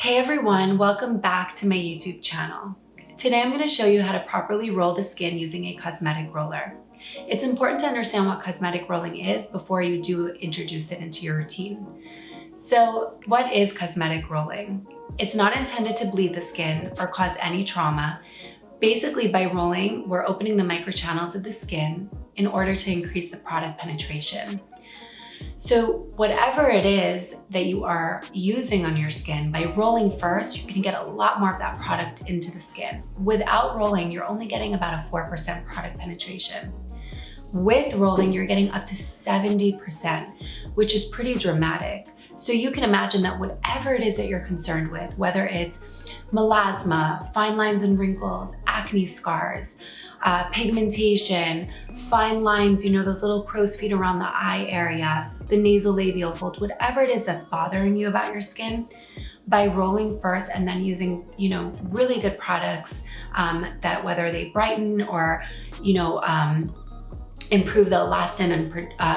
Hey everyone, welcome back to my YouTube channel. Today I'm going to show you how to properly roll the skin using a cosmetic roller. It's important to understand what cosmetic rolling is before you do introduce it into your routine. So what is cosmetic rolling? It's not intended to bleed the skin or cause any trauma. Basically, by rolling, we're opening the microchannels of the skin in order to increase the product penetration. So whatever it is that you are using on your skin, by rolling first, you can get a lot more of that product into the skin. Without rolling, you're only getting about a 4% product penetration. With rolling, you're getting up to 70%, which is pretty dramatic. So you can imagine that whatever it is that you're concerned with, whether it's melasma, fine lines and wrinkles, acne scars, pigmentation, fine lines, those little crow's feet around the eye area, the nasolabial fold, whatever it is that's bothering you about your skin, by rolling first and then using, really good products that whether they brighten or, improve the elastin and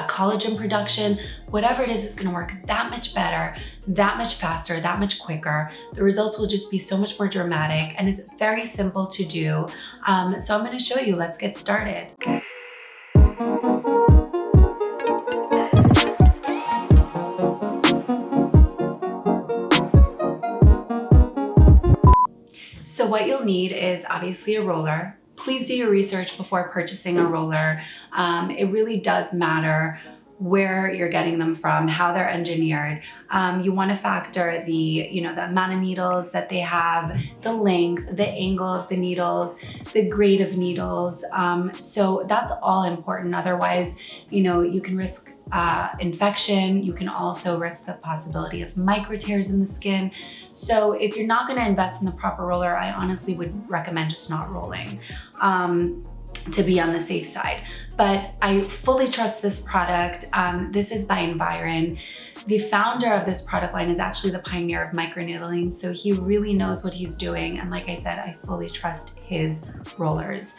collagen production, whatever it is, it's gonna work that much better, that much faster, that much quicker. The results will just be so much more dramatic, and it's very simple to do. So I'm gonna show you, let's get started. So what you'll need is obviously a roller. Please do your research before purchasing a roller. It really does matter where you're getting them from, how they're engineered. You want to factor the amount of needles that they have, the length, the angle of the needles, the grade of needles. So that's all important. Otherwise, you can risk infection. You can also risk the possibility of micro tears in the skin. So if you're not going to invest in the proper roller, I honestly would recommend just not rolling. To be on the safe side. But I fully trust this product. This is by Environ. The founder of this product line is actually the pioneer of microneedling, so he really knows what he's doing. And like I said, I fully trust his rollers.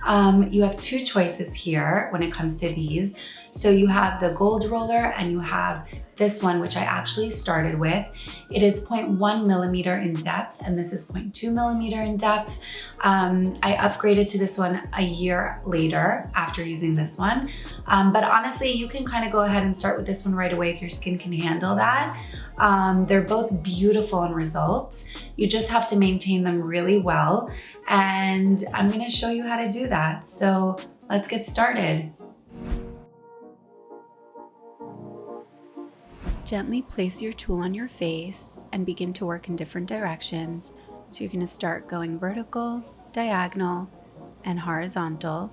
You have two choices here when it comes to these. So you have the gold roller and you have this one, which I actually started with. It is 0.1 millimeter in depth, and this is 0.2 millimeter in depth. I upgraded to this one a year later after using this one. But honestly, you can kind of go ahead and start with this one right away if your skin can handle that. They're both beautiful in results. You just have to maintain them really well. And I'm gonna show you how to do that. So let's get started. Gently place your tool on your face and begin to work in different directions. So you're going to start going vertical, diagonal, and horizontal.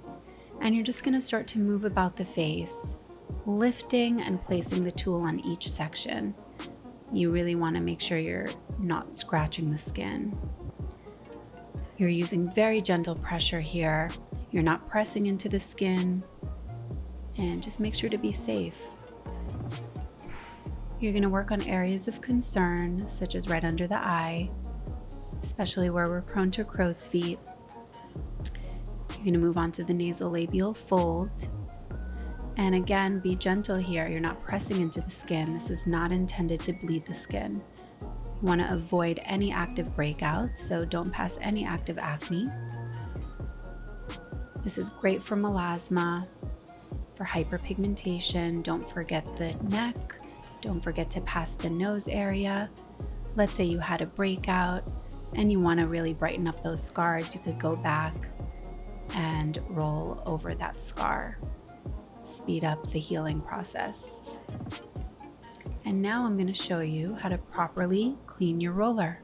And you're just going to start to move about the face, lifting and placing the tool on each section. You really want to make sure you're not scratching the skin. You're using very gentle pressure here. You're not pressing into the skin. And just make sure to be safe. You're going to work on areas of concern, such as right under the eye, especially where we're prone to crow's feet. You're going to move on to the nasolabial fold. And again, be gentle here. You're not pressing into the skin. This is not intended to bleed the skin. You want to avoid any active breakouts, so don't pass any active acne. This is great for melasma, for hyperpigmentation. Don't forget the neck. Don't forget to pass the nose area. Let's say you had a breakout and you want to really brighten up those scars. You could go back and roll over that scar. Speed up the healing process. And now I'm going to show you how to properly clean your roller.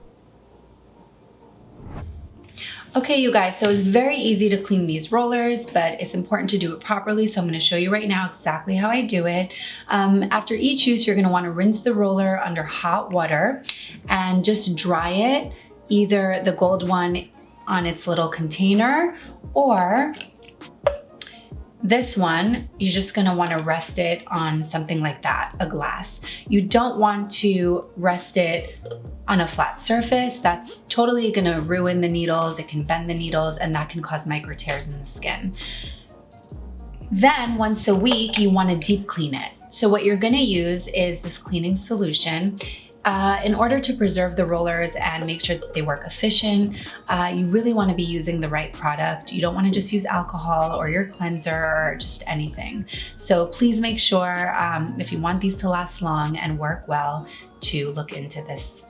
Okay, you guys, so it's very easy to clean these rollers, but it's important to do it properly. So I'm going to show you right now exactly how I do it. After each use, you're going to want to rinse the roller under hot water and just dry it, either the gold one on its little container or this one, you're just gonna wanna rest it on something like that, a glass. You don't want to rest it on a flat surface. That's totally gonna ruin the needles. It can bend the needles and that can cause micro tears in the skin. Then once a week, you wanna deep clean it. So what you're gonna use is this cleaning solution. In order to preserve the rollers and make sure that they work efficient, you really want to be using the right product. You don't want to just use alcohol or your cleanser or just anything. So please make sure, if you want these to last long and work well, to look into this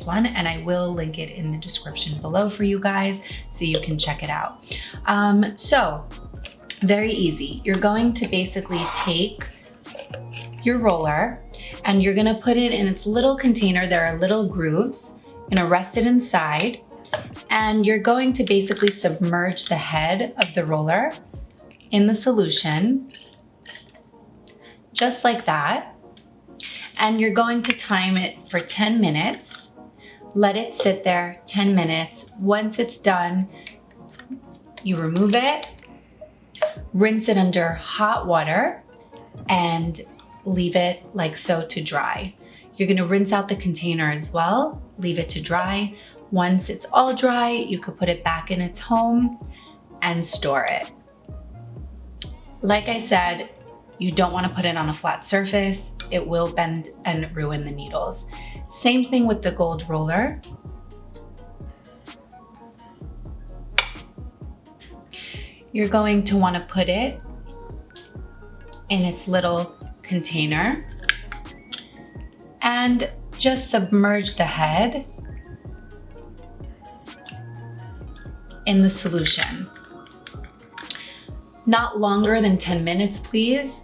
one, and I will link it in the description below for you guys so you can check it out. So very easy. You're going to basically take your roller and you're gonna put it in its little container. There are little grooves. You're gonna rest it inside, and you're going to basically submerge the head of the roller in the solution, just like that. And you're going to time it for 10 minutes. Let it sit there 10 minutes. Once it's done, you remove it, rinse it under hot water, and leave it like so to dry. You're gonna rinse out the container as well, leave it to dry. Once it's all dry, you could put it back in its home and store it. Like I said, you don't wanna put it on a flat surface. It will bend and ruin the needles. Same thing with the gold roller. You're going to wanna put it in its little container and just submerge the head in the solution. Not longer than 10 minutes, please.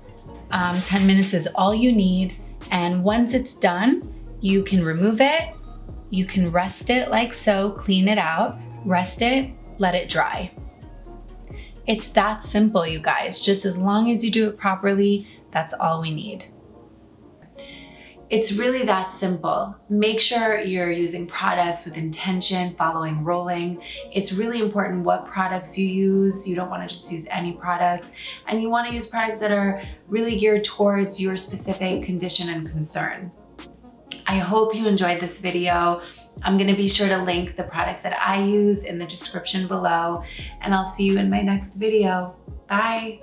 10 minutes is all you need. And once it's done, you can remove it. You can rest it like so, clean it out, rest it, let it dry. It's that simple, you guys. Just as long as you do it properly, that's all we need. It's really that simple. Make sure you're using products with intention, following rolling. It's really important what products you use. You don't want to just use any products, and you want to use products that are really geared towards your specific condition and concern. I hope you enjoyed this video. I'm going to be sure to link the products that I use in the description below, and I'll see you in my next video. Bye.